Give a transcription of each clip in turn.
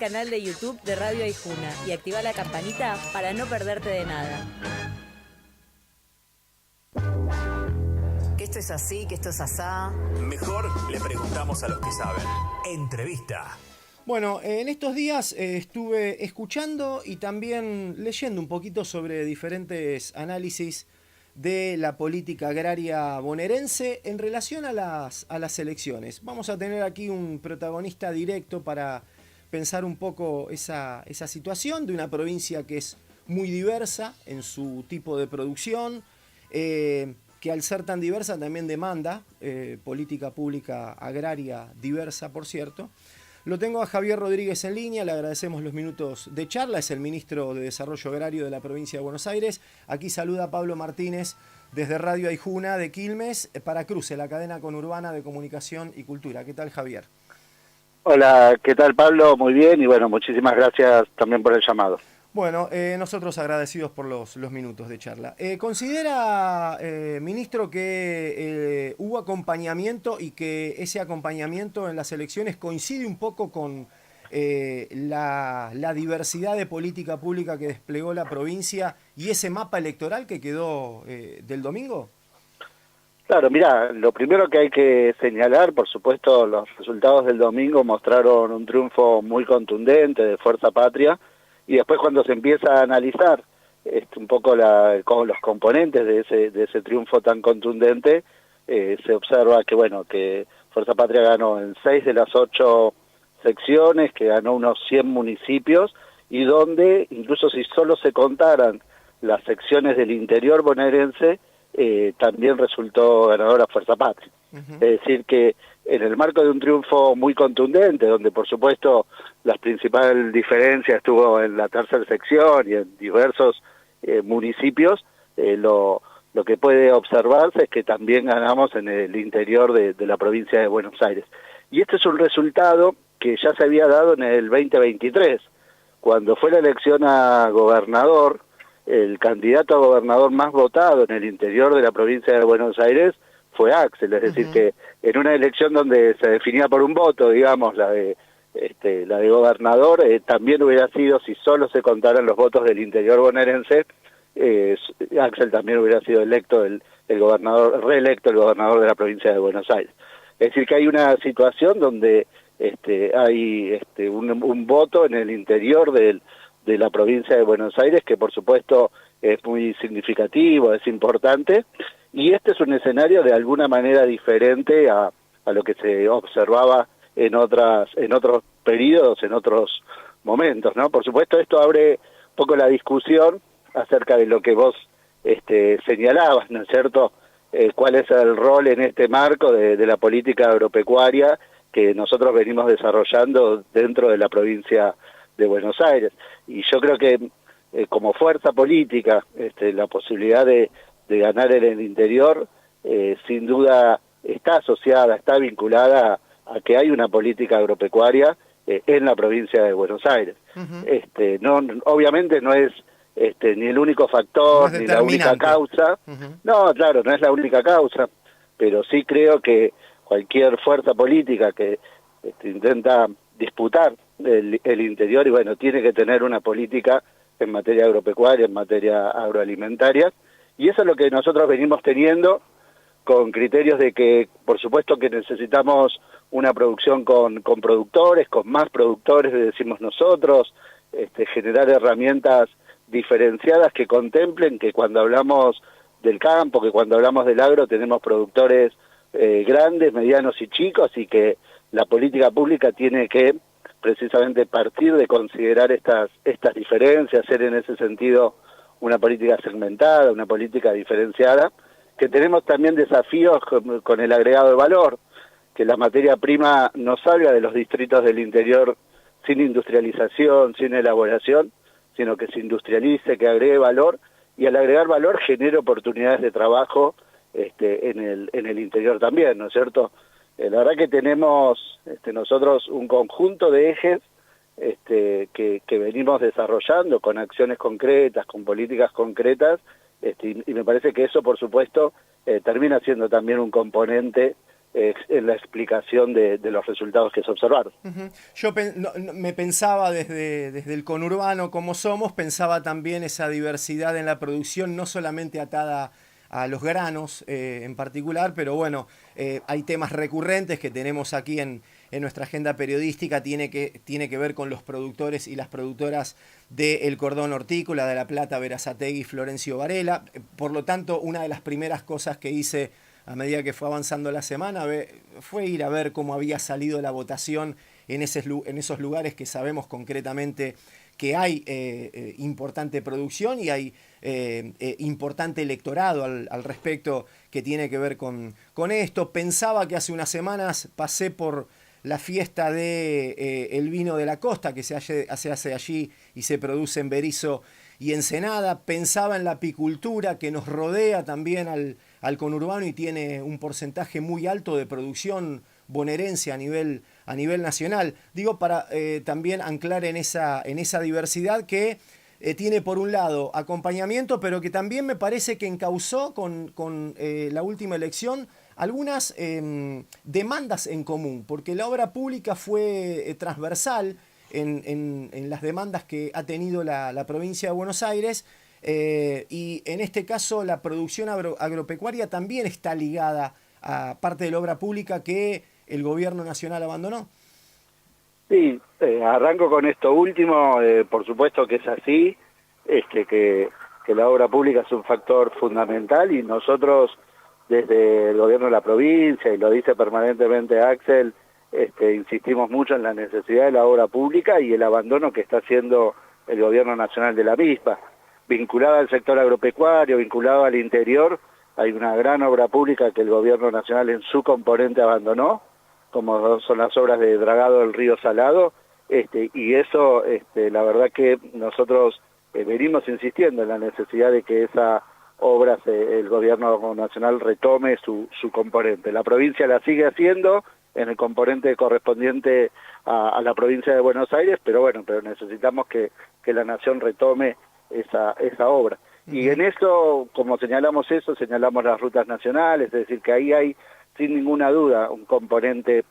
Canal de YouTube de Radio Aijuna y activa la campanita para no perderte de nada. Que esto es así, que esto es asá. Mejor le preguntamos a los que saben. Entrevista. Bueno, en estos días estuve escuchando y también leyendo un poquito sobre diferentes análisis de la política agraria bonaerense en relación a las elecciones. Vamos a tener aquí un protagonista directo para pensar un poco esa situación de una provincia que es muy diversa en su tipo de producción, que al ser tan diversa también demanda política pública agraria diversa, por cierto. Lo tengo a Javier Rodríguez en línea, le agradecemos los minutos de charla, es el ministro de Desarrollo Agrario de la provincia de Buenos Aires. Aquí saluda Pablo Martínez desde Radio Aijuna de Quilmes para Cruce, la cadena conurbana de comunicación y cultura. ¿Qué tal, Javier? Hola, ¿qué tal, Pablo? Muy bien y bueno, muchísimas gracias también por el llamado. Bueno, nosotros agradecidos por los minutos de charla. ¿Considera, ministro, que hubo acompañamiento y que ese acompañamiento en las elecciones coincide un poco con la diversidad de política pública que desplegó la provincia y ese mapa electoral que quedó del domingo? Claro, mira, lo primero que hay que señalar, por supuesto, los resultados del domingo mostraron un triunfo muy contundente de Fuerza Patria. Y después cuando se empieza a analizar un poco con los componentes de ese triunfo tan contundente, se observa que bueno, que Fuerza Patria ganó en 6 de las 8 secciones, que ganó unos 100 municipios, y donde incluso si solo se contaran las secciones del interior bonaerense, también resultó ganadora Fuerza Patria. Uh-huh. Es decir que en el marco de un triunfo muy contundente, donde por supuesto la principal diferencia estuvo en la tercera sección y en diversos municipios, lo que puede observarse es que también ganamos en el interior de la provincia de Buenos Aires. Y este es un resultado que ya se había dado en el 2023, cuando fue la elección a gobernador. El candidato a gobernador más votado en el interior de la provincia de Buenos Aires fue Axel, es decir, que en una elección donde se definía por un voto, digamos, la de gobernador, también hubiera sido, si solo se contaran los votos del interior bonaerense, Axel también hubiera sido electo reelecto el gobernador de la provincia de Buenos Aires. Es decir, que hay una situación donde hay un voto en el interior de la provincia de Buenos Aires que por supuesto es muy significativo, es importante, y este es un escenario de alguna manera diferente a lo que se observaba en otros periodos, en otros momentos, ¿no? Por supuesto esto abre un poco la discusión acerca de lo que vos señalabas, ¿no es cierto? ¿Cuál es el rol en este marco de la política agropecuaria que nosotros venimos desarrollando dentro de la provincia de Buenos Aires? Y yo creo que como fuerza política la posibilidad de ganar en el interior sin duda está asociada, está vinculada a que hay una política agropecuaria en la provincia de Buenos Aires. Uh-huh. Obviamente no es ni el único factor, ni la única causa. Uh-huh. No, claro, no es la única causa, pero sí creo que cualquier fuerza política que intenta disputar el interior, y bueno, tiene que tener una política en materia agropecuaria, en materia agroalimentaria, y eso es lo que nosotros venimos teniendo, con criterios de que, por supuesto que necesitamos una producción con productores, con más productores, le decimos nosotros, generar herramientas diferenciadas que contemplen que cuando hablamos del campo, que cuando hablamos del agro tenemos productores grandes, medianos y chicos, y que la política pública tiene que precisamente partir de considerar estas diferencias, hacer en ese sentido una política segmentada, una política diferenciada, que tenemos también desafíos con el agregado de valor, que la materia prima no salga de los distritos del interior sin industrialización, sin elaboración, sino que se industrialice, que agregue valor, y al agregar valor genere oportunidades de trabajo en el interior también, ¿no es cierto? La verdad que tenemos nosotros un conjunto de ejes que venimos desarrollando con acciones concretas, con políticas concretas, y me parece que eso, por supuesto, termina siendo también un componente en la explicación de los resultados que se observaron. Yo me pensaba desde el conurbano como somos, pensaba también esa diversidad en la producción, no solamente atada a los granos en particular, pero bueno, hay temas recurrentes que tenemos aquí en nuestra agenda periodística, tiene que ver con los productores y las productoras del cordón hortícola, de La Plata, Berazategui, Florencio Varela. Por lo tanto, una de las primeras cosas que hice a medida que fue avanzando la semana fue ir a ver cómo había salido la votación en esos lugares que sabemos concretamente que hay importante producción y hay importante electorado al respecto que tiene que ver con esto. Pensaba que hace unas semanas pasé por la fiesta de el vino de la costa que se hace allí y se produce en Berisso y Ensenada. Pensaba en la apicultura que nos rodea también al conurbano y tiene un porcentaje muy alto de producción bonaerense a nivel nacional. Digo, para también anclar en esa diversidad que tiene por un lado acompañamiento, pero que también me parece que encauzó con la última elección algunas demandas en común, porque la obra pública fue transversal en las demandas que ha tenido la provincia de Buenos Aires, y en este caso la producción agropecuaria también está ligada a parte de la obra pública que el gobierno nacional abandonó. Sí, arranco con esto último, por supuesto que es así, que la obra pública es un factor fundamental y nosotros desde el gobierno de la provincia, y lo dice permanentemente Axel, insistimos mucho en la necesidad de la obra pública y el abandono que está haciendo el gobierno nacional de la misma. Vinculada al sector agropecuario, vinculado al interior, hay una gran obra pública que el gobierno nacional en su componente abandonó, como son las obras de dragado del río Salado, y eso, la verdad que nosotros venimos insistiendo en la necesidad de que esa obra el gobierno nacional retome su componente. La provincia la sigue haciendo en el componente correspondiente a la provincia de Buenos Aires, pero necesitamos que la nación retome esa obra. Y en eso, como señalamos las rutas nacionales, es decir, que ahí hay sin ninguna duda un componente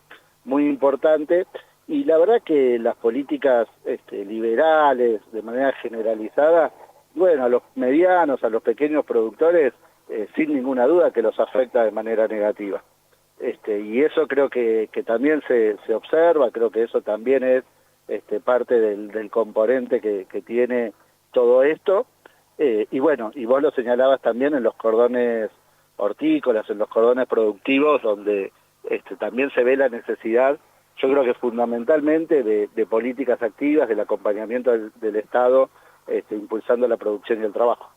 muy importante, y la verdad que las políticas liberales, de manera generalizada, a los medianos, a los pequeños productores, sin ninguna duda que los afecta de manera negativa. Y eso creo que también se observa, creo que eso también es parte del componente que tiene todo esto, y vos lo señalabas también en los cordones hortícolas, en los cordones productivos, donde también se ve la necesidad, yo creo que fundamentalmente de políticas activas, del acompañamiento del Estado, impulsando la producción y el trabajo.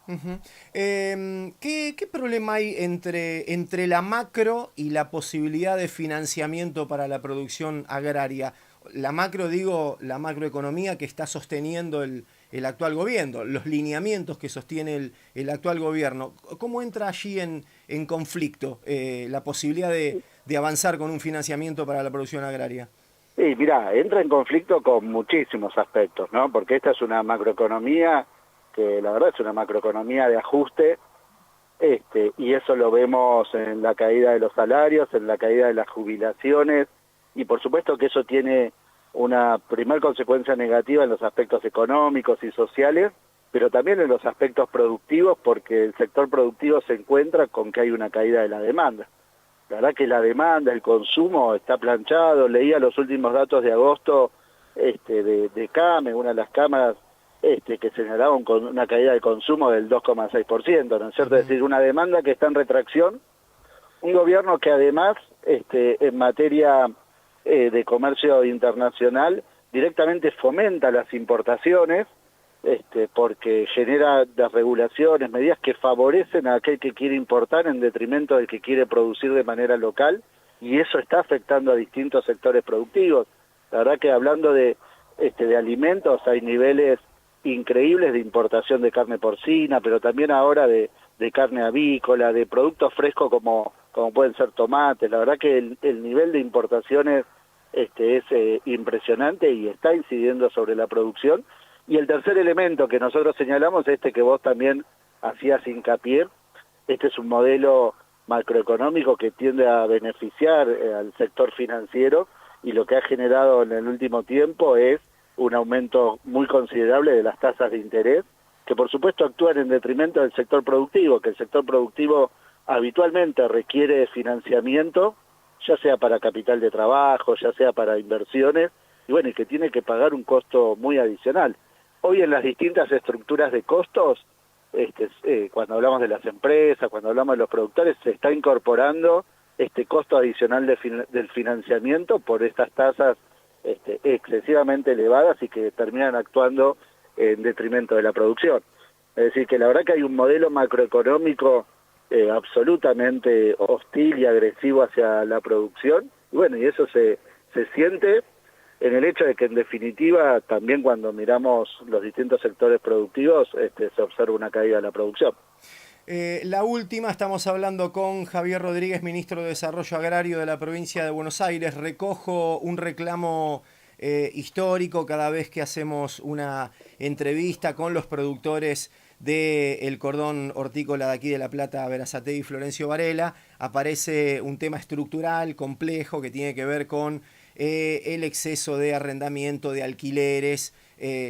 ¿Qué problema hay entre la macro y la posibilidad de financiamiento para la producción agraria? La macro, digo, la macroeconomía que está sosteniendo el actual gobierno, los lineamientos que sostiene el actual gobierno. ¿Cómo entra allí en conflicto la posibilidad de avanzar con un financiamiento para la producción agraria? Sí, mirá, entra en conflicto con muchísimos aspectos, ¿no? Porque esta es una macroeconomía que la verdad es una macroeconomía de ajuste, y eso lo vemos en la caída de los salarios, en la caída de las jubilaciones, y por supuesto que eso tiene una primer consecuencia negativa en los aspectos económicos y sociales, pero también en los aspectos productivos, porque el sector productivo se encuentra con que hay una caída de la demanda. La verdad que la demanda, el consumo está planchado. Leía los últimos datos de agosto de CAME, una de las cámaras que señalaban con una caída de consumo del 2,6%, ¿no es cierto? Es decir, una demanda que está en retracción, un gobierno que además en materia de comercio internacional directamente fomenta las importaciones, porque genera desregulaciones, medidas que favorecen a aquel que quiere importar en detrimento del que quiere producir de manera local, y eso está afectando a distintos sectores productivos. La verdad que hablando de alimentos hay niveles increíbles de importación de carne porcina, pero también ahora de carne avícola, de productos frescos como pueden ser tomates. La verdad que el nivel de importaciones es impresionante y está incidiendo sobre la producción. Y el tercer elemento que nosotros señalamos, que vos también hacías hincapié, es un modelo macroeconómico que tiende a beneficiar al sector financiero, y lo que ha generado en el último tiempo es un aumento muy considerable de las tasas de interés, que por supuesto actúan en detrimento del sector productivo, que el sector productivo habitualmente requiere financiamiento, ya sea para capital de trabajo, ya sea para inversiones, y bueno, y que tiene que pagar un costo muy adicional. Hoy en las distintas estructuras de costos, cuando hablamos de las empresas, cuando hablamos de los productores, se está incorporando este costo adicional del financiamiento por estas tasas excesivamente elevadas y que terminan actuando en detrimento de la producción. Es decir, que la verdad que hay un modelo macroeconómico absolutamente hostil y agresivo hacia la producción, y bueno, y eso se siente en el hecho de que en definitiva también cuando miramos los distintos sectores productivos se observa una caída de la producción. La última, estamos hablando con Javier Rodríguez, ministro de Desarrollo Agrario de la provincia de Buenos Aires. Recojo un reclamo histórico cada vez que hacemos una entrevista con los productores del cordón hortícola de aquí de La Plata, Berazategui y Florencio Varela. Aparece un tema estructural complejo que tiene que ver con el exceso de arrendamiento, de alquileres,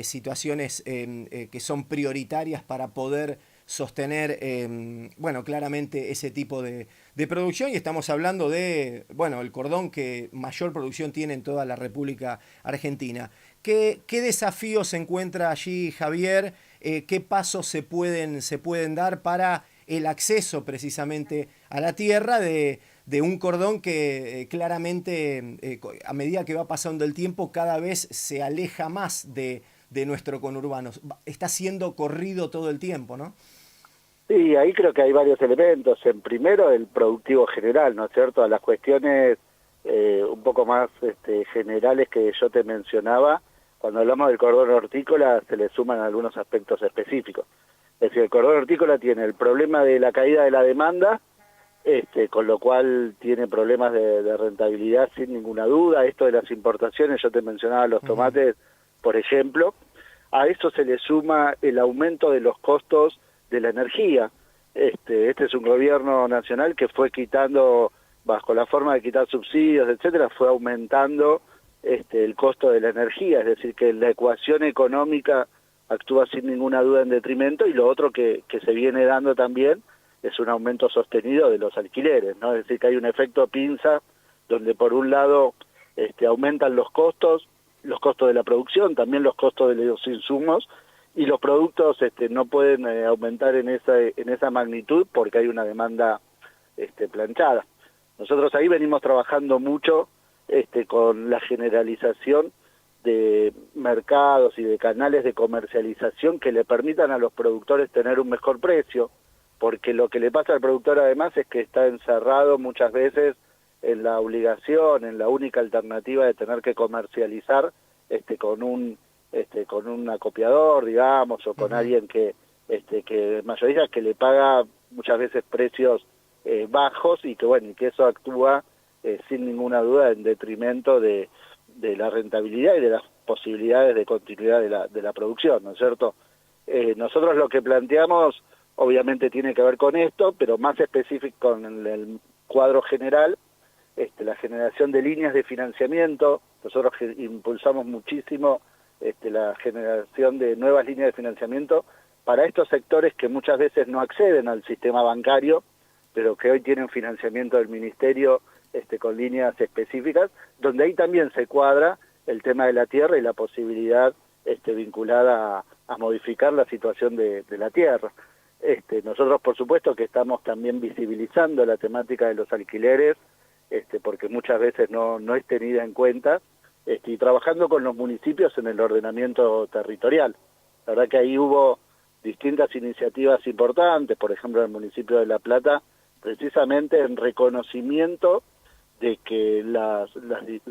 situaciones que son prioritarias para poder sostener, bueno, claramente ese tipo de producción, y estamos hablando de, bueno, el cordón que mayor producción tiene en toda la República Argentina. ¿Qué desafíos se encuentra allí, Javier? ¿Qué pasos se pueden dar para el acceso precisamente a la tierra de un cordón que claramente, a medida que va pasando el tiempo, cada vez se aleja más de nuestro conurbano? Está siendo corrido todo el tiempo, ¿no? Sí, ahí creo que hay varios elementos. En primero, el productivo general, ¿no es cierto? A las cuestiones un poco más generales que yo te mencionaba, cuando hablamos del cordón hortícola se le suman algunos aspectos específicos. Es decir, el cordón hortícola tiene el problema de la caída de la demanda, con lo cual tiene problemas de rentabilidad sin ninguna duda. Esto de las importaciones, yo te mencionaba los tomates, por ejemplo. A eso se le suma el aumento de los costos de la energía. Este es un gobierno nacional que fue quitando, bajo la forma de quitar subsidios, etcétera, fue aumentando el costo de la energía, es decir, que la ecuación económica actúa sin ninguna duda en detrimento, y lo otro que se viene dando también es un aumento sostenido de los alquileres, ¿no? Es decir, que hay un efecto pinza donde por un lado aumentan los costos de la producción, también los costos de los insumos, y los productos no pueden aumentar en esa magnitud porque hay una demanda planchada. Nosotros ahí venimos trabajando mucho con la generalización de mercados y de canales de comercialización que le permitan a los productores tener un mejor precio, porque lo que le pasa al productor además es que está encerrado muchas veces en la obligación, en la única alternativa de tener que comercializar con un acopiador, digamos, o con alguien que mayorista, que le paga muchas veces precios bajos, y que bueno, y que eso actúa sin ninguna duda en detrimento de la rentabilidad y de las posibilidades de continuidad de la producción, ¿no es cierto? Nosotros lo que planteamos obviamente tiene que ver con esto, pero más específico con el cuadro general, la generación de líneas de financiamiento. Nosotros impulsamos muchísimo la generación de nuevas líneas de financiamiento para estos sectores que muchas veces no acceden al sistema bancario, pero que hoy tienen financiamiento del Ministerio con líneas específicas, donde ahí también se cuadra el tema de la tierra y la posibilidad vinculada a modificar la situación de la tierra. Nosotros, por supuesto, que estamos también visibilizando la temática de los alquileres, porque muchas veces no es tenida en cuenta, y trabajando con los municipios en el ordenamiento territorial. La verdad que ahí hubo distintas iniciativas importantes, por ejemplo, en el municipio de La Plata, precisamente en reconocimiento de que las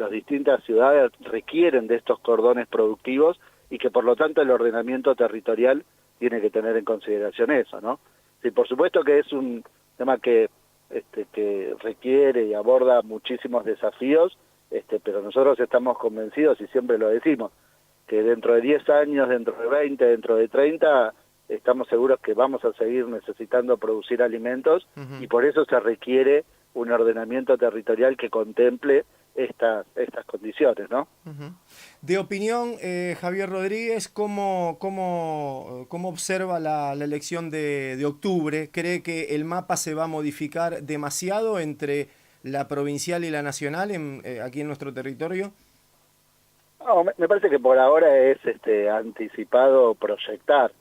distintas ciudades requieren de estos cordones productivos, y que por lo tanto el ordenamiento territorial tiene que tener en consideración eso, ¿no? Sí, por supuesto que es un tema que requiere y aborda muchísimos desafíos, pero nosotros estamos convencidos, y siempre lo decimos, que dentro de 10 años, dentro de 20, dentro de 30, estamos seguros que vamos a seguir necesitando producir alimentos y por eso se requiere un ordenamiento territorial que contemple estas condiciones, ¿no? De opinión, Javier Rodríguez, ¿cómo observa la elección de octubre? ¿Cree que el mapa se va a modificar demasiado entre la provincial y la nacional aquí en nuestro territorio? No, me parece que por ahora es anticipado proyectar.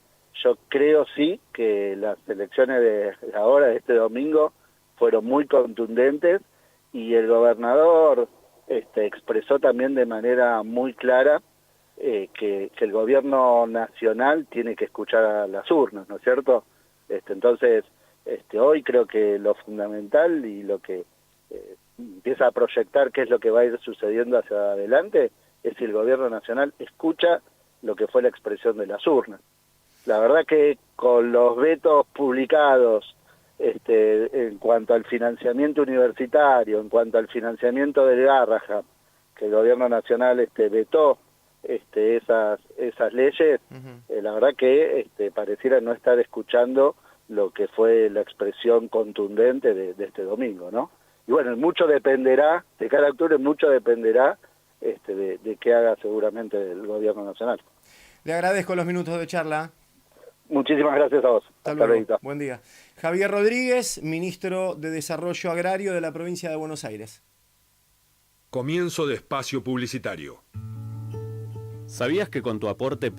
Yo creo sí que las elecciones de ahora, de este domingo, fueron muy contundentes y el gobernador expresó también de manera muy clara que el gobierno nacional tiene que escuchar a las urnas, ¿no es cierto? Entonces, hoy creo que lo fundamental y lo que empieza a proyectar qué es lo que va a ir sucediendo hacia adelante es si el gobierno nacional escucha lo que fue la expresión de las urnas. La verdad que con los vetos publicados en cuanto al financiamiento universitario, en cuanto al financiamiento del Garrahan, que el gobierno nacional vetó esas leyes, la verdad que pareciera no estar escuchando lo que fue la expresión contundente de este domingo, ¿no? Y bueno, mucho dependerá, de cara a octubre, mucho dependerá de qué haga seguramente el gobierno nacional. Le agradezco los minutos de charla. Muchísimas gracias a vos. Hasta luego. Buen día. Javier Rodríguez, ministro de Desarrollo Agrario de la provincia de Buenos Aires. Comienzo de espacio publicitario. ¿Sabías que con tu aporte